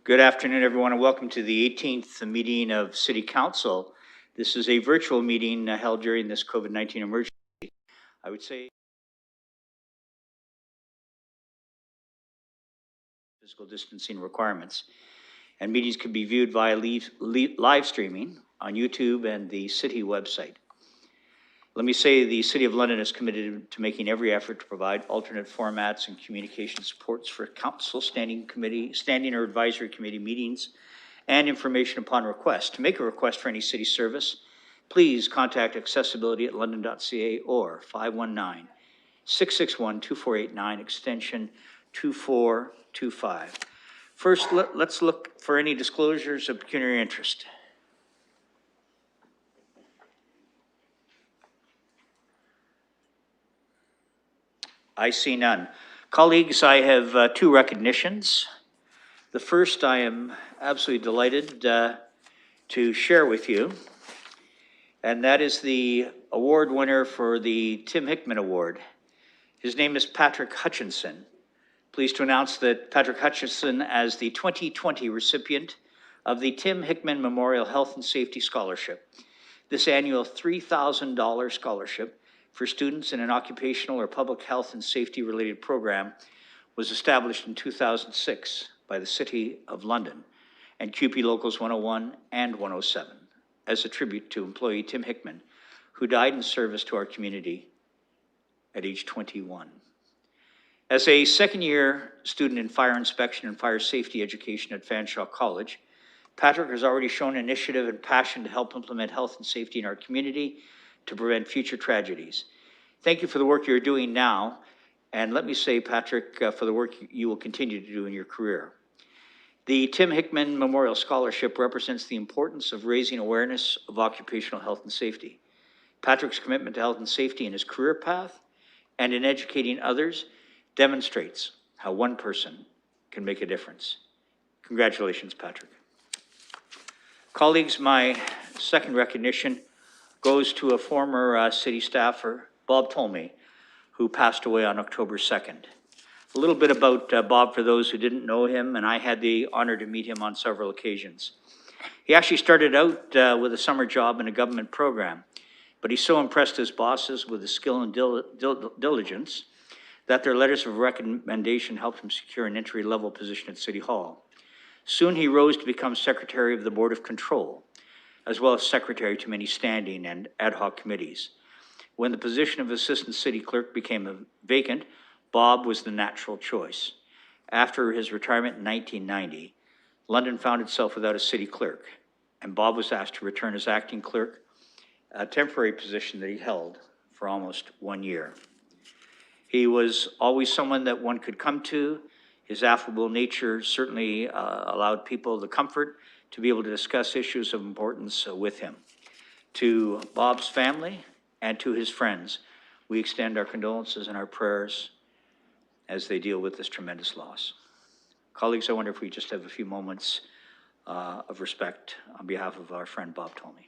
Good afternoon, everyone, and welcome to the 18th meeting of City Council. This is a virtual meeting held during this COVID-19 emergency. I would say physical distancing requirements. And meetings can be viewed via live streaming on YouTube and the city website. Let me say the City of London is committed to making every effort to provide alternate formats and communication supports for council standing or advisory committee meetings and information upon request. To make a request for any city service, please contact accessibility@london.ca or 519-661-2489, extension 2425. First, let's look for any disclosures of pecuniary interest. I see none. Colleagues, I have two recognitions. The first I am absolutely delighted to share with you, and that is the award winner for the Tim Hickman Award. His name is Patrick Hutchinson. Pleased to announce that Patrick Hutchinson as the 2020 recipient of the Tim Hickman Memorial Health and Safety Scholarship. This annual $3,000 scholarship for students in an occupational or public health and safety related program was established in 2006 by the City of London and CUPE Locals 101 and 107 as a tribute to employee Tim Hickman, who died in service to our community at age 21. As a second-year student in fire inspection and fire safety education at Fanshawe College, Patrick has already shown initiative and passion to help implement health and safety in our community to prevent future tragedies. Thank you for the work you're doing now, and let me say, Patrick, for the work you will continue to do in your career. The Tim Hickman Memorial Scholarship represents the importance of raising awareness of occupational health and safety. Patrick's commitment to health and safety in his career path and in educating others demonstrates how one person can make a difference. Congratulations, Patrick. Colleagues, my second recognition goes to a former city staffer, Bob Tolmie, who passed away on October 2nd. A little bit about Bob for those who didn't know him, and I had the honor to meet him on several occasions. He actually started out with a summer job in a government program, but he so impressed his bosses with his skill and diligence that their letters of recommendation helped him secure an entry-level position at City Hall. Soon he rose to become Secretary of the Board of Control, as well as Secretary to many standing and ad hoc committees. When the position of Assistant City Clerk became vacant, Bob was the natural choice. After his retirement in 1990, London found itself without a city clerk, and Bob was asked to return as acting clerk, a temporary position that he held for almost 1 year. He was always someone that one could come to. His affable nature certainly allowed people the comfort to be able to discuss issues of importance with him. To Bob's family and to his friends, we extend our condolences and our prayers as they deal with this tremendous loss. Colleagues, I wonder if we just have a few moments of respect on behalf of our friend Bob Tolney.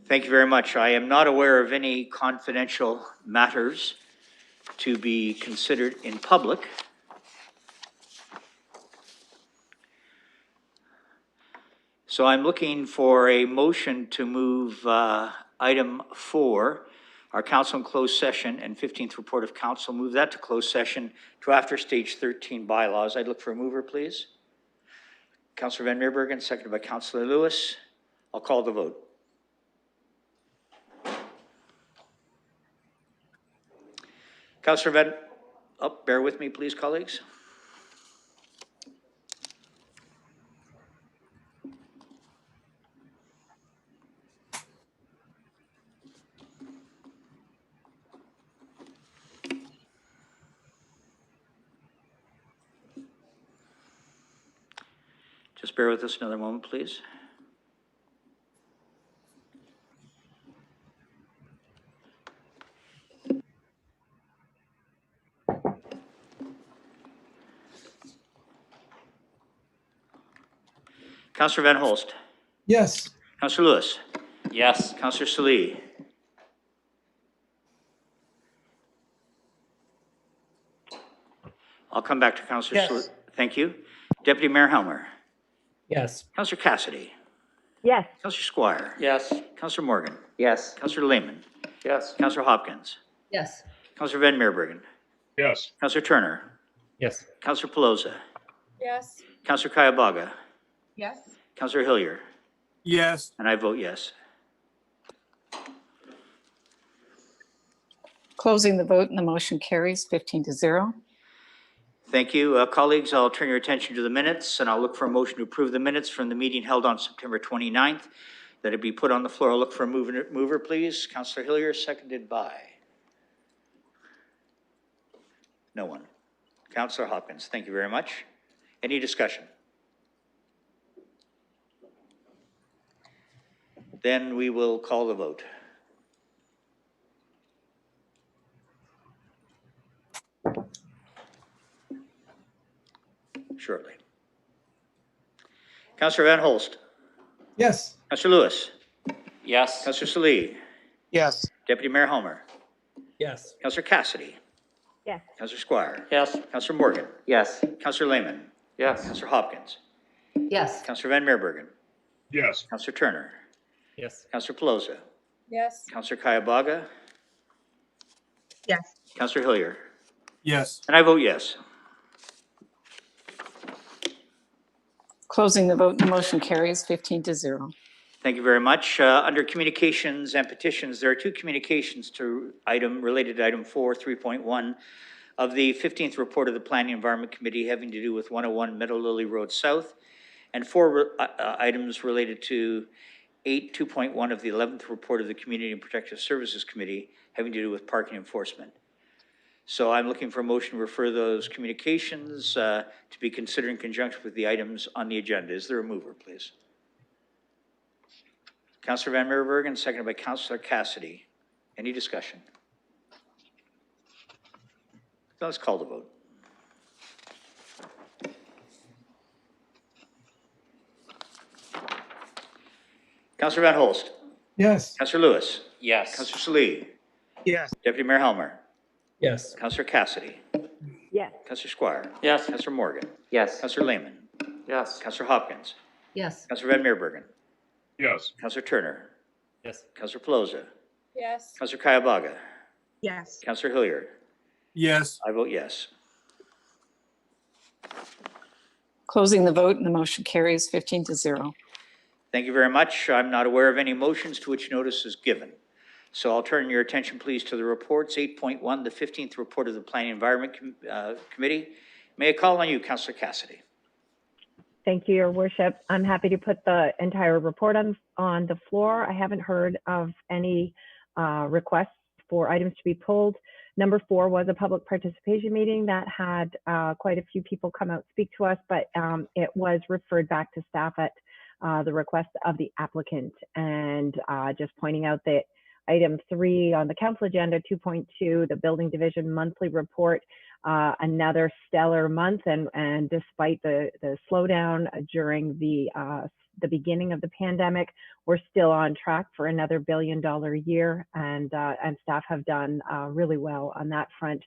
Thank you very much. I am not aware of any confidential matters to be considered in public. So I'm looking for a motion to move item 4, our council in closed session and 15th report of council, move that to closed session to after stage 13 bylaws. I'd look for a mover, please. Councillor Van Meerbergen, seconded by Councillor Lewis. I'll call the vote. Councillor Van, bear with me, please, colleagues. Just bear with us another moment, please. Councillor Van Holst. Yes. Councillor Lewis. Yes. Councillor Salee. I'll come back to Councillor Yes. Salee. Thank you. Deputy Mayor Helmer. Yes. Councillor Cassidy. Yes. Councillor Squire. Yes. Councillor Morgan. Yes. Councillor Lehman. Yes. Councillor Hopkins. Yes. Councillor Van Meerbergen. Yes. Councillor Turner. Yes. Councillor Pelosa. Yes. Councillor Kayabaga. Yes. Councillor Hillier. Yes. And I vote yes. Closing the vote and the motion carries 15-0. Thank you. Colleagues, I'll turn your attention to the minutes, and I'll look for a motion to approve the minutes from the meeting held on September 29th. That it be put on the floor. I'll look for a mover, please. Councillor Hillier, seconded by? No one. Councillor Hopkins, thank you very much. Any discussion? Then we will call the vote. Shortly. Councillor Van Holst. Yes. Councillor Lewis. Yes. Councillor Salee. Yes. Deputy Mayor Helmer. Yes. Councillor Cassidy. Yes. Councillor Squire. Yes. Councillor Morgan. Yes. Councillor Lehman. Yes. Councillor Hopkins. Yes. Councillor Van Meerbergen. Yes. Councillor Turner. Yes. Councillor Pelosa. Yes. Councillor Kayabaga. Yes. Councillor Hillier. Yes. And I vote yes. Closing the vote and the motion carries 15-0. Thank you very much. Under communications and petitions, there are 2 communications to related to item 4, 3.1 of the 15th report of the Planning Environment Committee having to do with 101 Meadow Lily Road South, and 4 items related to 8, 2.1 of the 11th report of the Community and Protective Services Committee having to do with parking enforcement. So I'm looking for a motion to refer those communications to be considered in conjunction with the items on the agenda. Is there a mover, please? Councillor Van Meerbergen, seconded by Councillor Cassidy. Any discussion? Let's call the vote. Councillor Van Holst. Yes. Councillor Lewis. Yes. Councillor Salee. Yes. Deputy Mayor Helmer. Yes. Councillor Cassidy. Yes. Councillor Squire. Yes. Councillor Morgan. Yes. Councillor Lehman. Yes. Councillor Hopkins. Yes. Councillor Van Meerbergen. Yes. Councillor Turner. Yes. Councillor Pelosa. Yes. Councillor Kayabaga. Yes. Councillor Hillier. Yes. I vote yes. Closing the vote and the motion carries 15-0. Thank you very much. I'm not aware of any motions to which notice is given. So I'll turn your attention, please, to the reports. 8.1, the 15th report of the Planning Environment Committee. May I call on you, Councillor Cassidy? Thank you, Your Worship. I'm happy to put the entire report on the floor. I haven't heard of any requests for items to be pulled. Number 4 was a public participation meeting that had quite a few people come out speak to us, but it was referred back to staff at the request of the applicant, and just pointing out that Item 3 on the council agenda, 2.2, the building division monthly report. Another stellar month, and despite the slowdown during the beginning of the pandemic, we're still on track for another $1 billion year, and staff have done really well on that front,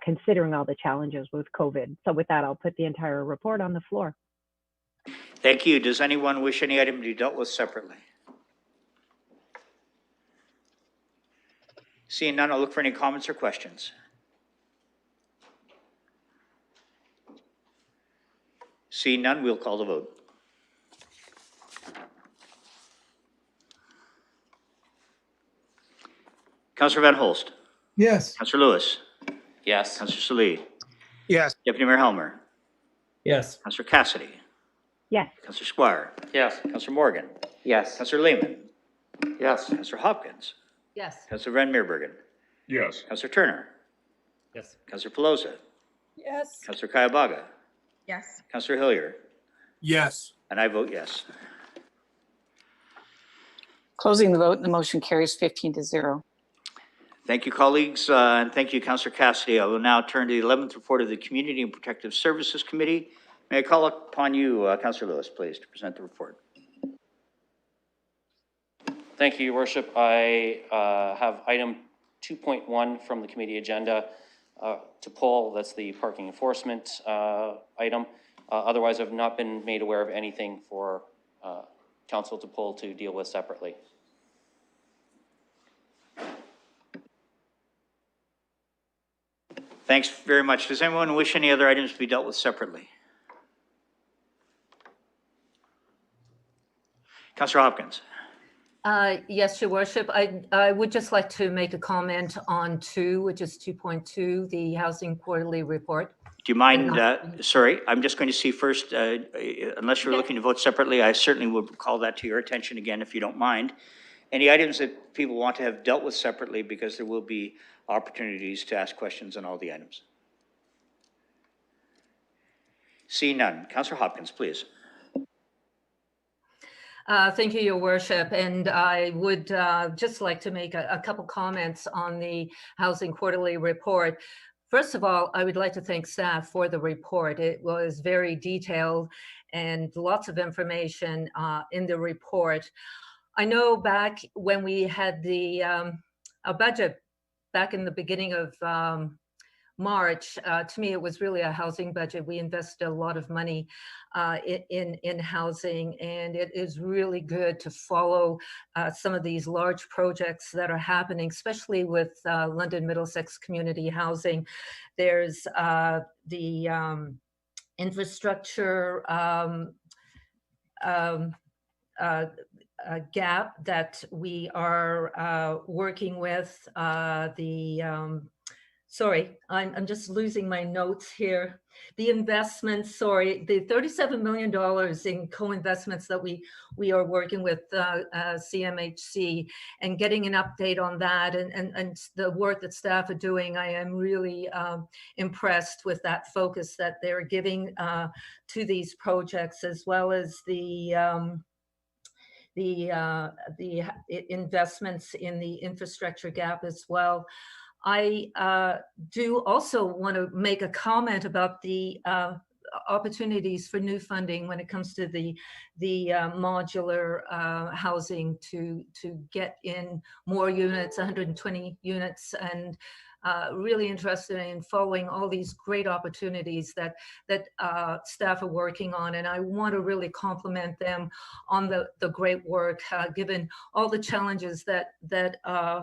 considering all the challenges with COVID. So with that, I'll put the entire report on the floor. Thank you. Does anyone wish any item to be dealt with separately? Seeing none, I'll look for any comments or questions. Seeing none, we'll call the vote. Councillor Van Holst. Yes. Councillor Lewis. Yes. Councillor Salee. Yes. Deputy Mayor Helmer. Yes. Councillor Cassidy. Yes. Councillor Squire. Yes. Councillor Morgan. Yes. Councillor Lehman. Yes. Councillor Hopkins. Yes. Councillor Van Meerbergen. Yes. Councillor Turner. Yes. Councillor Pelosa. Yes. Councillor Kayabaga. Yes. Councillor Hillier. Yes. And I vote yes. Closing the vote and the motion carries 15-0. Thank you, colleagues, and thank you, Councillor Cassidy. I will now turn to the 11th report of the Community and Protective Services Committee. May I call upon you, Councillor Lewis, please, to present the report. Thank you, Your Worship. I have item 2.1 from the committee agenda to pull. That's the parking enforcement item. Otherwise, I've not been made aware of anything for council to pull to deal with separately. Thanks very much. Does anyone wish any other items to be dealt with separately? Councillor Hopkins. Yes, Your Worship. I would just like to make a comment on 2, which is 2.2, the Housing Quarterly Report. Do you mind, sorry, I'm just going to see first, unless you're looking to vote separately, I certainly would call that to your attention again, if you don't mind. Any items that people want to have dealt with separately, because there will be opportunities to ask questions on all the items. See none. Councillor Hopkins, please. Thank you, Your Worship. And I would just like to make a couple comments on the Housing Quarterly Report. First of all, I would like to thank staff for the report. It was very detailed and lots of information in the report. I know back when we had the a budget back in the beginning of March, to me, it was really a housing budget. We invested a lot of money in housing, and it is really good to follow some of these large projects that are happening, especially with London Middlesex Community Housing. There's the infrastructure gap that we are working with. Sorry, I'm just losing my notes here. The investments, sorry, the $37 million in co-investments that we are working with CMHC, and getting an update on that and the work that staff are doing. I am really impressed with that focus that they're giving to these projects, as well as the investments in the infrastructure gap as well. I do also want to make a comment about the opportunities for new funding when it comes to the modular housing to get in more units, 120 units, and really interested in following all these great opportunities that staff are working on. And I want to really compliment them on the great work, given all the challenges that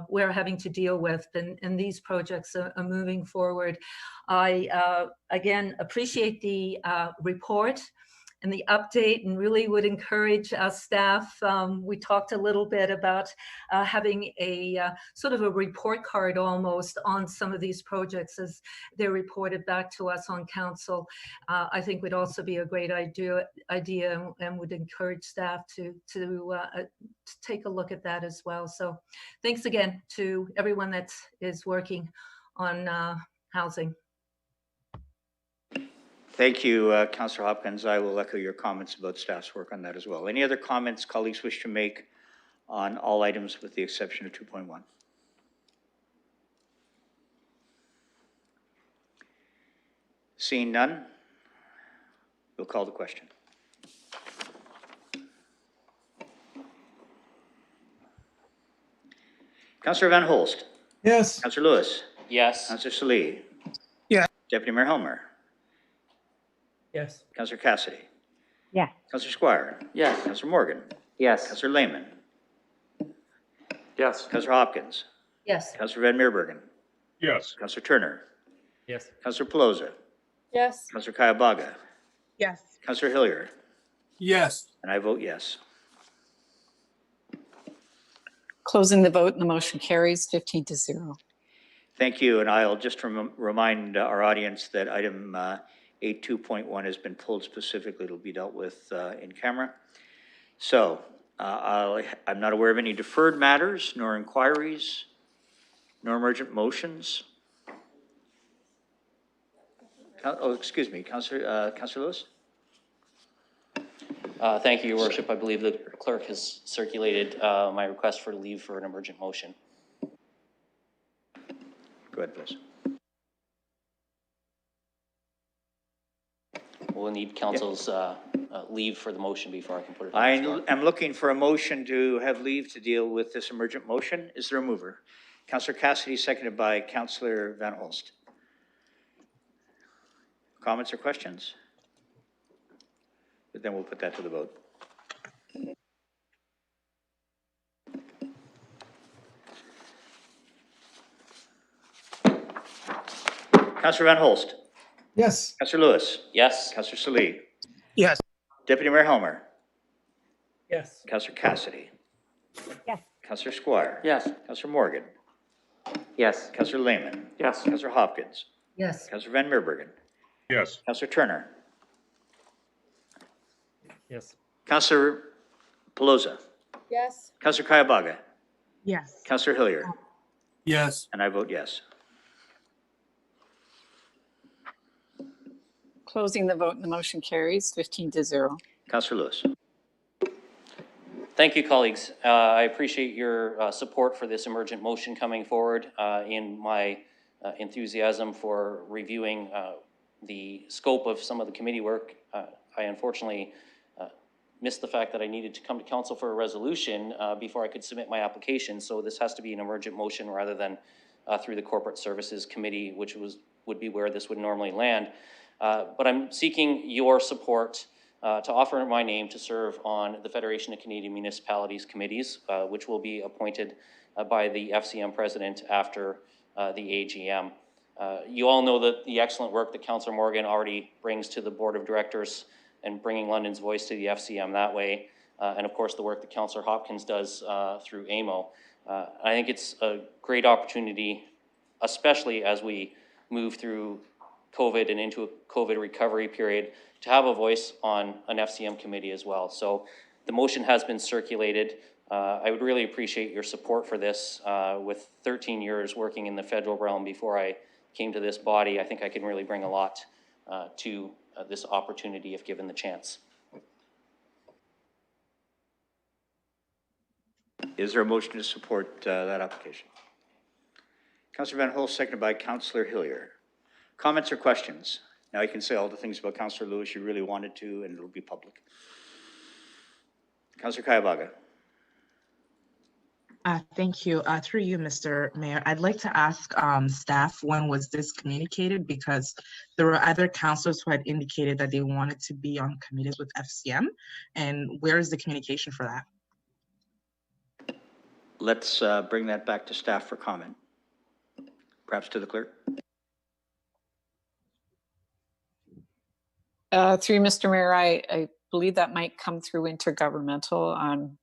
we're having to deal with, and these projects are moving forward. I, again, appreciate the report and the update, and really would encourage staff. We talked a little bit about having a sort of a report card almost on some of these projects as they're reported back to us on council. I think would also be a great idea, and would encourage staff to take a look at that as well. So thanks again to everyone that is working on housing. Thank you, Councillor Hopkins. I will echo your comments about staff's work on that as well. Any other comments colleagues wish to make on all items with the exception of 2.1? Seeing none, we'll call the question. Councillor Van Holst. Yes. Councillor Lewis. Yes. Councillor Salee. Yes. Deputy Mayor Helmer. Yes. Councillor Cassidy. Yes. Councillor Squire. Yes. Councillor Morgan. Yes. Councillor Lehman. Yes. Councillor Hopkins. Yes. Councillor Van Meerbergen. Yes. Councillor Turner. Yes. Councillor Pelosa. Yes. Councillor Kayabaga. Yes. Councillor Hillier. Yes. And I vote yes. Closing the vote and the motion carries 15-0. Thank you, and I'll just remind our audience that item 8.2.1 has been pulled specifically. It'll be dealt with in camera. So I'm not aware of any deferred matters, nor inquiries, nor emergent motions. Oh, excuse me, Councillor Lewis? Thank you, Your Worship. I believe the clerk has circulated my request for leave for an emergent motion. Go ahead, please. We'll need council's leave for the motion before I can put it on I the floor. am looking for a motion to have leave to deal with this emergent motion. Is there a mover? Councillor Cassidy, seconded by Councillor Van Holst. Comments or questions? But then we'll put that to the vote. Councillor Van Holst. Yes. Councillor Lewis. Yes. Councillor Salee. Yes. Deputy Mayor Helmer. Yes. Councillor Cassidy. Yes. Councillor Squire. Yes. Councillor Morgan. Yes. Councillor Lehman. Yes. Councillor Hopkins. Yes. Councillor Van Meerbergen. Yes. Councillor Turner. Yes. Councillor Pelosa. Yes. Councillor Kayabaga. Yes. Councillor Hillier. Yes. And I vote yes. Closing the vote and the motion carries 15-0. Councillor Lewis. Thank you, colleagues. I appreciate your support for this emergent motion coming forward. In my enthusiasm for reviewing the scope of some of the committee work, I unfortunately missed the fact that I needed to come to council for a resolution before I could submit my application. So this has to be an emergent motion rather than through the Corporate Services Committee, which would be where this would normally land. But I'm seeking your support to offer my name to serve on the Federation of Canadian Municipalities committees, which will be appointed by the FCM president after the AGM. You all know that the excellent work that Councillor Morgan already brings to the Board of Directors and bringing London's voice to the FCM that way, and of course the work that Councillor Hopkins does through AMO. I think it's a great opportunity, especially as we move through COVID and into a COVID recovery period, to have a voice on an FCM committee as well. So the motion has been circulated. I would really appreciate your support for this. With 13 years working in the federal realm before I came to this body, I think I can really bring a lot to this opportunity if given the chance. Is there a motion to support that application? Councillor Van Holst, seconded by Councillor Hillier. Comments or questions? Now you can say all the things about Councillor Lewis you really wanted to, and it'll be public. Councillor Kayabaga. Thank you. Through you, Mr. Mayor, I'd like to ask staff, when was this communicated? Because there were other councillors who had indicated that they wanted to be on committees with FCM. And where is the communication for that? Let's bring that back to staff for comment. Perhaps to the clerk. Through Mr. Mayor, I believe that might come through intergovernmental.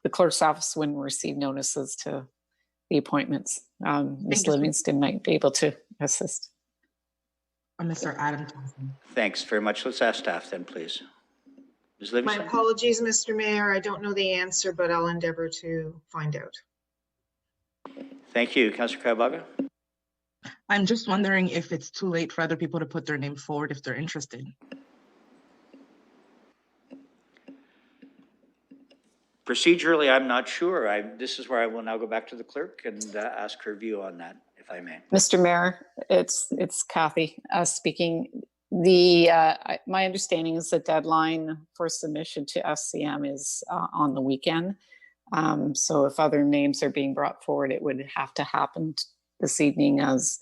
The clerk's office wouldn't receive notices to the appointments. Ms. Livingston might be able to assist. Mr. Adam Thompson. Thanks very much. Let's ask staff then, please. Ms. My Livingston? apologies, Mr. Mayor. I don't know the answer, but I'll endeavor to find out. Thank you. Councillor Kayabaga? I'm just wondering if it's too late for other people to put their name forward if they're interested. Procedurally, I'm not sure. This is where I will now go back to the clerk and ask her view on that, if I may. Mr. Mayor, it's Kathy speaking. My understanding is the deadline for submission to FCM is on the weekend. So if other names are being brought forward, it would have to happen this evening, as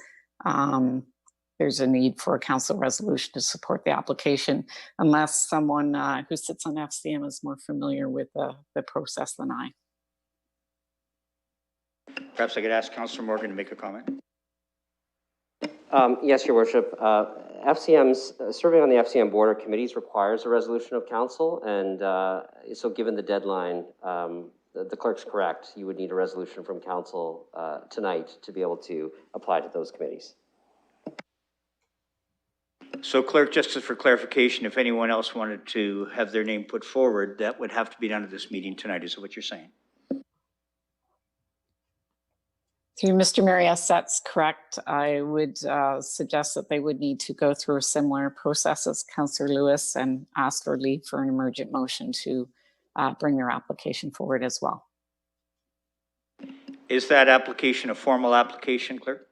there's a need for a council resolution to support the application, unless someone who sits on FCM is more familiar with the process than I. Perhaps I could ask Councillor Morgan to make a comment. Yes, Your Worship. Serving on the FCM board or committees requires a resolution of council, and so given the deadline, the clerk's correct. You would need a resolution from council tonight to be able to apply to those committees. So clerk, just for clarification, if anyone else wanted to have their name put forward, that would have to be done at this meeting tonight, is that what you're saying? Through Mr. Mayor, yes, that's correct. I would suggest that they would need to go through a similar process as Councillor Lewis and ask for leave for an emergent motion to bring their application forward as well. Is that application a formal application, clerk?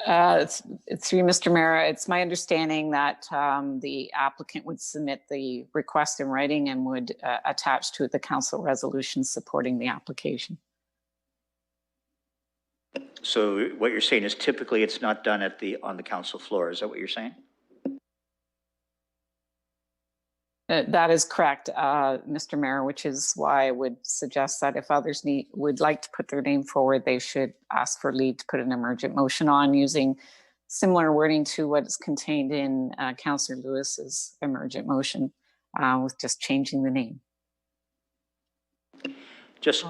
Through Mr. Mayor, it's my understanding that the applicant would submit the request in writing and would attach to it the council resolution supporting the application. So what you're saying is typically it's not done on the council floor. Is that what you're saying? That is correct, Mr. Mayor, which is why I would suggest that if others would like to put their name forward, they should ask for leave to put an emergent motion on using similar wording to what is contained in Councillor Lewis's emergent motion, with just changing the name. Just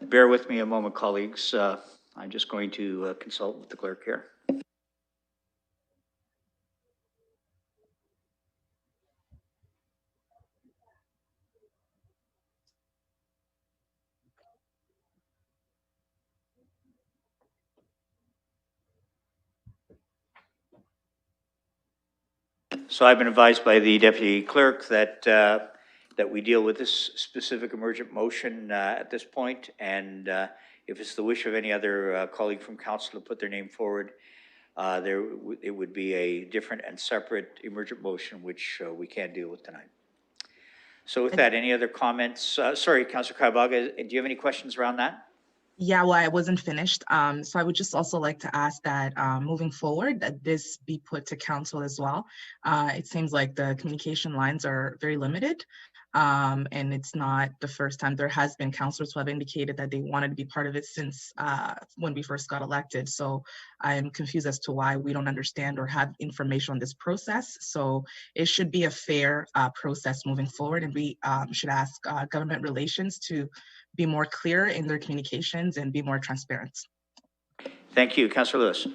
bear with me a moment, colleagues. I'm just going to consult with the clerk here. So I've been advised by the deputy clerk that that we deal with this specific emergent motion at this point, and if it's the wish of any other colleague from council to put their name forward, it would be a different and separate emergent motion, which we can't deal with tonight. So with that, any other comments? Sorry, Councillor Kaibaga, do you have any questions around that? Yeah, well, I wasn't finished. So I would just also like to ask that moving forward, that this be put to council as well. It seems like the communication lines are very limited. And it's not the first time. There has been councillors who have indicated that they wanted to be part of it since when we first got elected. So I'm confused as to why we don't understand or have information on this process. So it should be a fair process moving forward, and we should ask government relations to be more clear in their communications and be more transparent. Thank you. Councillor Lewis.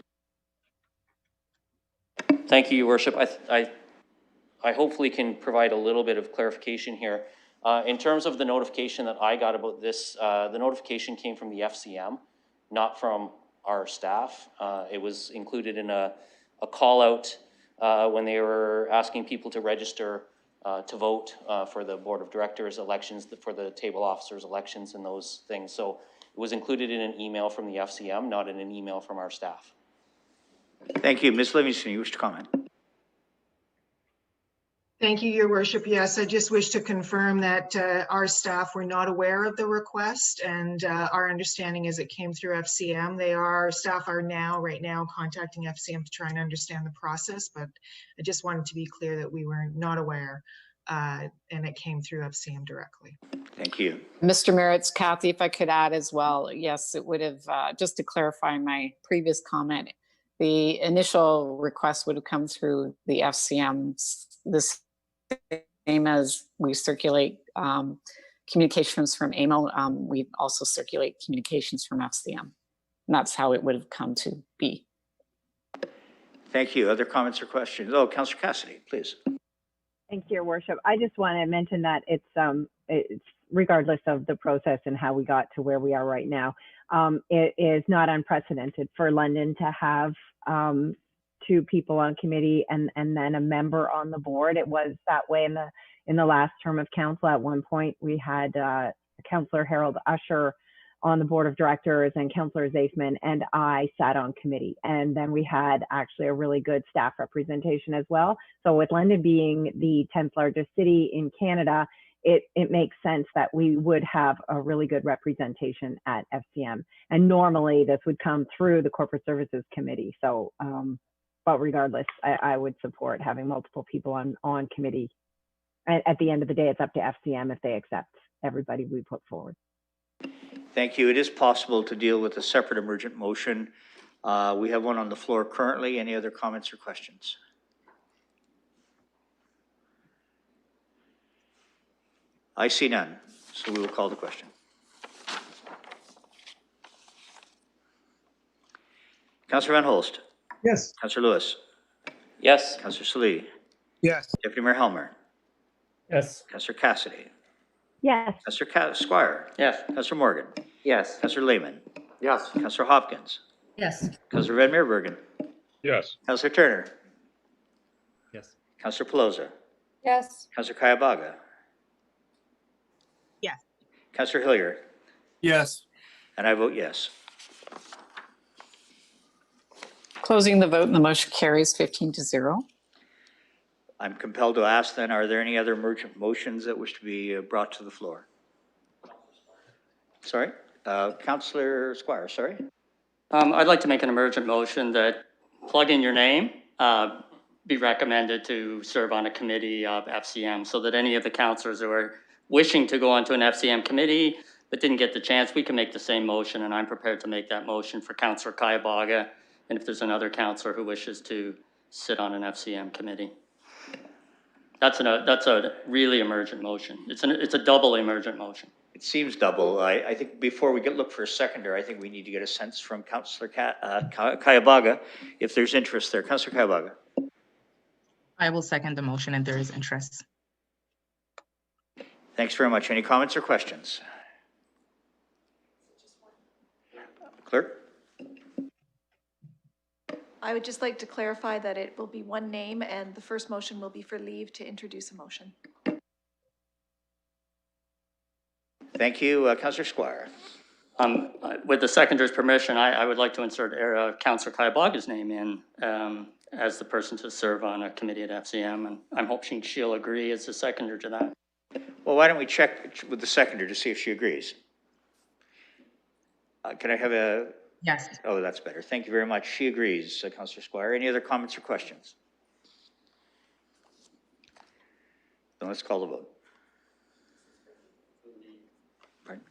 Thank you, Your Worship. I hopefully can provide a little bit of clarification here. In terms of the notification that I got about this, the notification came from the FCM, not from our staff. It was included in a call out when they were asking people to register to vote for the board of directors elections, for the table officers elections and those things. So it was included in an email from the FCM, not in an email from our staff. Thank you. Ms. Livingston, you wish to comment? Thank you, Your Worship. Yes, I just wish to confirm that our staff were not aware of the request, and our understanding is it came through FCM. Staff are right now contacting FCM to try and understand the process, but I just wanted to be clear that we were not aware and it came through FCM directly. Thank you. Mr. Mayor, it's Kathy, if I could add as well. Yes, it would have, just to clarify my previous comment, the initial request would have come through the FCM, the same as we circulate communications from AMO, we also circulate communications from FCM. And that's how it would have come to be. Thank you. Other comments or questions? Oh, Councillor Cassidy, please. Thank you, Your Worship. I just want to mention that it's regardless of the process and how we got to where we are right now, it is not unprecedented for London to have 2 people on committee and then a member on the board. It was that way in the last term of council. At one point, we had Councillor Harold Usher on the board of directors and Councillor Zaifman and I sat on committee. And then we had actually a really good staff representation as well. So with London being the 10th largest city in Canada, it makes sense that we would have a really good representation at FCM. And normally this would come through the Corporate Services Committee. So, but regardless, I would support having multiple people on committee. At the end of the day, it's up to FCM if they accept everybody we put forward. Thank you. It is possible to deal with a separate emergent motion. We have one on the floor currently. Any other comments or questions? I see none, so we will call the question. Councillor Van Holst. Yes. Councillor Lewis. Yes. Councillor Salee. Yes. Deputy Mayor Helmer. Yes. Councillor Cassidy. Yes. Councillor Squire. Yes. Councillor Morgan. Yes. Councillor Lehman. Yes. Councillor Hopkins. Yes. Councillor Van Meerbergen. Yes. Councillor Turner. Yes. Councillor Pelosi. Yes. Councillor Kayabaga. Yes. Councillor Hillier. Yes. And I vote yes. Closing the vote and the motion carries 15-0. I'm compelled to ask then, are there any other emergent motions that wish to be brought to the floor? Sorry? Councillor Squire, sorry? I'd like to make an emergent motion that plug in your name, be recommended to serve on a committee of FCM so that any of the councillors who are wishing to go onto an FCM committee but didn't get the chance, we can make the same motion, and I'm prepared to make that motion for Councillor Kayabaga, and if there's another councillor who wishes to sit on an FCM committee. That's a really emergent motion. It's a double emergent motion. It seems double. I think before we look for a seconder, I think we need to get a sense from Councillor Kayabaga if there's interest there. Councillor Kayabaga. I will second the motion if there is interest. Thanks very much. Any comments or questions? Clerk? I would just like to clarify that it will be one name and the first motion will be for leave to introduce a motion. Thank you. Councillor Squire. With the seconder's permission, I would like to insert Councillor Kayabaga's name in as the person to serve on a committee at FCM, and I'm hoping she'll agree as the seconder to that. Well, why don't we check with the seconder to see if she agrees? Can I have a... Yes. Oh, that's better. Thank you very much. She agrees, Councillor Squire. Any other comments or questions? Then let's call the vote. Pardon?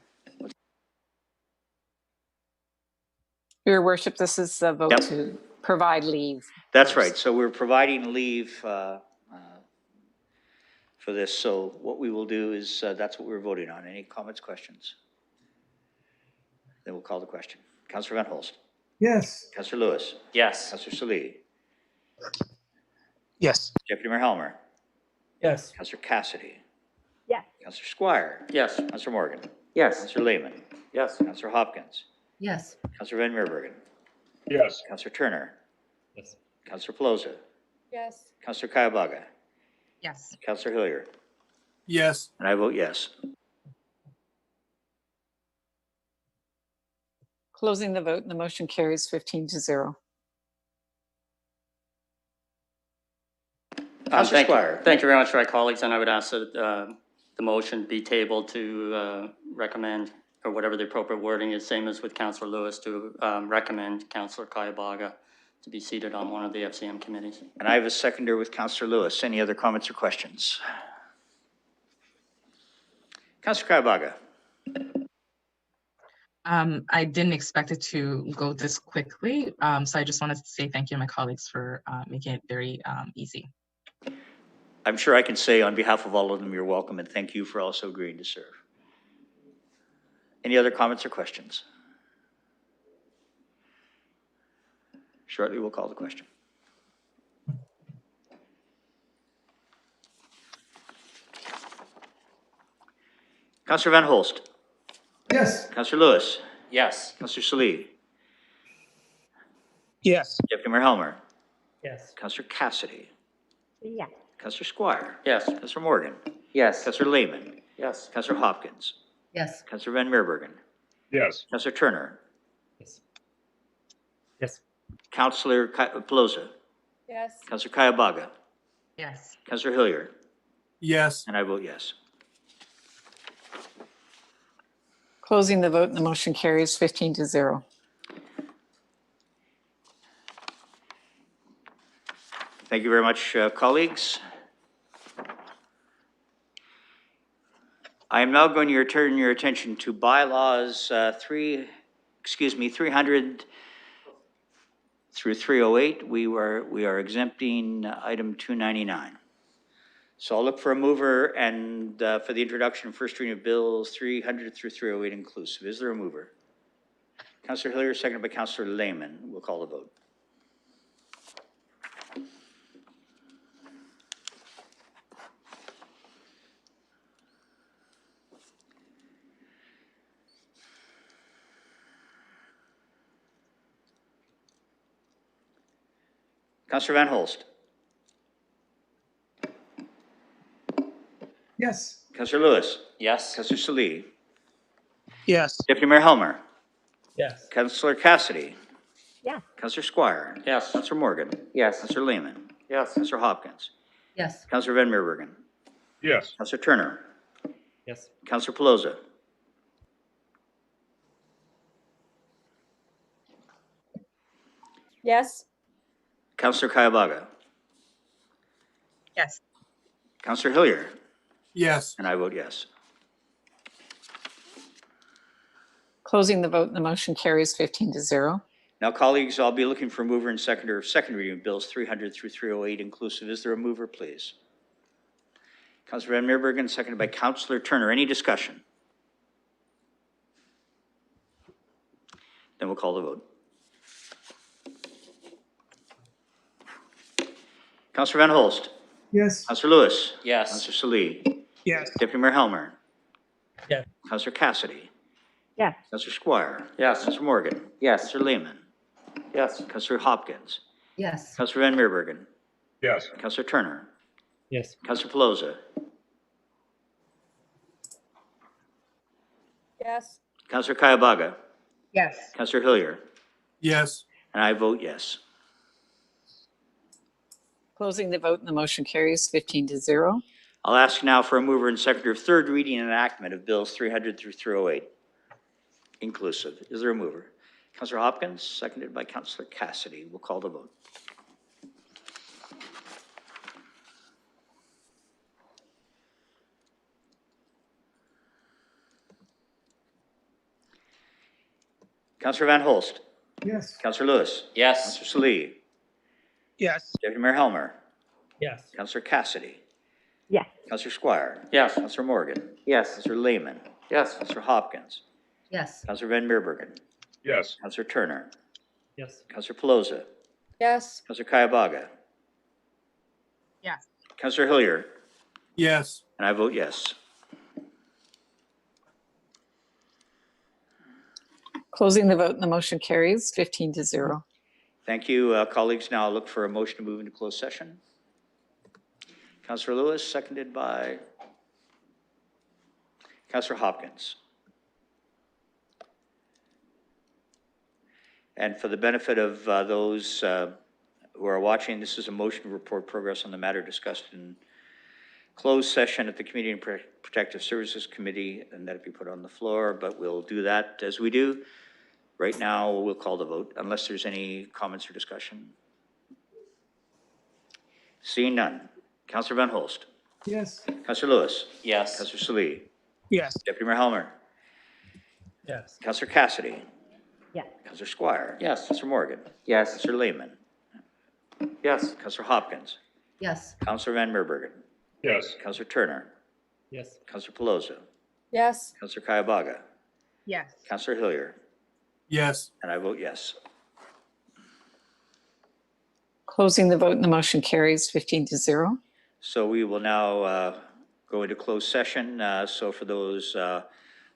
Your Worship, this is a vote Yep. to provide leave. That's first. right. So we're providing leave for this. So what we will do is that's what we're voting on. Any comments, questions? Then we'll call the question. Councillor Van Holst. Yes. Councillor Lewis. Yes. Councillor Salee. Yes. Deputy Mayor Helmer. Yes. Councillor Cassidy. Yes. Councillor Squire. Yes. Councillor Morgan. Yes. Councillor Lehman. Yes. Councillor Hopkins. Yes. Councillor Van Meerbergen. Yes. Councillor Turner. Yes. Councillor Pelosi. Yes. Councillor Kayabaga. Yes. Councillor Hillier. Yes. And I vote yes. Closing the vote and the motion carries 15-0. Councillor Squire. Thank you very much for my colleagues, and I would ask that the motion be tabled to recommend, or whatever the appropriate wording is, same as with Councillor Lewis, to recommend Councillor Kayabaga to be seated on one of the FCM committees. And I have a seconder with Councillor Lewis. Any other comments or questions? Councillor Kayabaga. I didn't expect it to go this quickly, so I just wanted to say thank you to my colleagues for making it very easy. I'm sure I can say on behalf of all of them, you're welcome, and thank you for also agreeing to serve. Any other comments or questions? Shortly, we'll call the question. Councillor Van Holst. Yes. Councillor Lewis. Yes. Councillor Salee. Yes. Deputy Mayor Helmer. Yes. Counselor Cassidy, Yes. Counselor Squire, Yes. Counselor Morgan, Yes. Counselor Lehman, Yes. Counselor Hopkins, Yes. Counselor Van Meerbergen, Yes. Counselor Turner, Yes. Yes. Counselor Pelosi, Yes. Counselor Kayabага, Yes. Counselor Hilliard, Yes. and I vote yes. Closing the vote and the motion carries 15-0. Thank you very much, colleagues. I am now going to turn your attention to bylaws 300 through 308. We are exempting item 299. So I'll look for a mover and for the introduction and first reading of bills 300 through 308 inclusive. Is there a mover? Councillor Hilliard, seconded by Councillor Lehman. We'll call the vote. Councillor Van Holst. Yes. Councillor Lewis. Yes. Councillor Salee. Yes. Deputy Mayor Helmer. Yes. Councillor Cassidy. Yes. Councillor Squire. Yes. Councillor Morgan. Yes. Councillor Lehman. Yes. Councillor Hopkins. Yes. Councillor Van Meerbergen. Yes. Councillor Turner. Yes. Councillor Pelosi. Yes. Councillor Kayabага. Yes. Councillor Hilliard. Yes. And I vote yes. Closing the vote and the motion carries 15-0. Now, colleagues, I'll be looking for a mover and seconder of second reading of bills 300 through 308 inclusive. Is there a mover, please? Councillor Van Meerbergen, seconded by Councillor Turner. Any discussion? Then we'll call the vote. Councillor Van Holst. Yes. Councillor Lewis. Yes. Councillor Salee. Yes. Deputy Mayor Helmer. Yes. Councillor Cassidy. Yes. Councillor Squire. Yes. Councillor Morgan. Yes. Councillor Lehman. Yes. Councillor Hopkins. Yes. Councillor Van Meerbergen. Yes. Councillor Turner. Yes. Councillor Pelosi. Yes. Councillor Kayabага. Yes. Councillor Hilliard. Yes. And I vote yes. Closing the vote and the motion carries 15-0. I'll ask now for a mover and seconder of third reading and enactment of bills 300 through 308 inclusive. Is there a mover? Councillor Hopkins, seconded by Councillor Cassidy. We'll call the vote. Councillor Van Holst. Yes. Councillor Lewis. Yes. Councillor Salee. Yes. Deputy Mayor Helmer. Yes. Councillor Cassidy. Yes. Councillor Squire. Yes. Councillor Morgan. Yes. Councillor Lehman. Yes. Councillor Hopkins. Yes. Councillor Van Meerbergen. Yes. Councillor Turner. Yes. Councillor Pelosi. Yes. Councillor Kayabага. Yes. Councillor Hilliard. Yes. And I vote yes. Closing the vote and the motion carries 15-0. Thank you, colleagues. Now I'll look for a motion to move into closed session. Councillor Lewis, seconded by Councillor Hopkins. And for the benefit of those who are watching, this is a motion to report progress on the matter discussed in closed session at the Community and Protective Services Committee, and that it be put on the floor, but we'll do that as we do. Right now, we'll call the vote, unless there's any comments or discussion. Seeing none. Councillor Van Holst. Yes. Councillor Lewis. Yes. Councillor Salee. Yes. Deputy Mayor Helmer. Yes. Councillor Cassidy. Yes. Councillor Squire. Yes. Councillor Morgan. Yes. Councillor Lehman. Yes. Councillor Hopkins. Yes. Councillor Van Meerbergen. Yes. Councillor Turner. Yes. Councillor Pelosi. Yes. Councillor Kayabага. Yes. Councillor Hilliard. Yes. And I vote yes. Closing the vote and the motion carries 15-0. So we will now go into closed session. So for those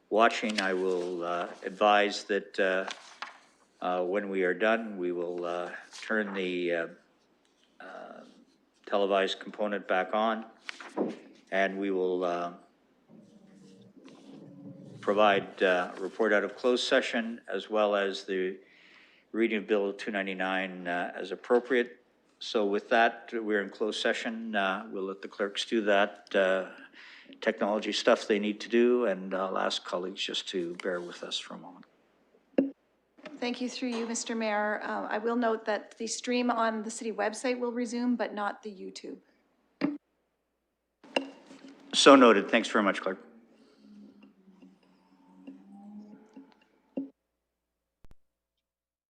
watching, I will advise that when we are done, we will turn the televised component back on, and we will provide a report out of closed session as well as the reading of Bill 299 as appropriate. So with that, we're in closed session. We'll let the clerks do that technology stuff they need to do, and I'll ask colleagues just to bear with us for a moment. Thank you through you, Mr. Mayor. I will note that the stream on the city website will resume, but not the YouTube. So noted. Thanks very much, Clerk.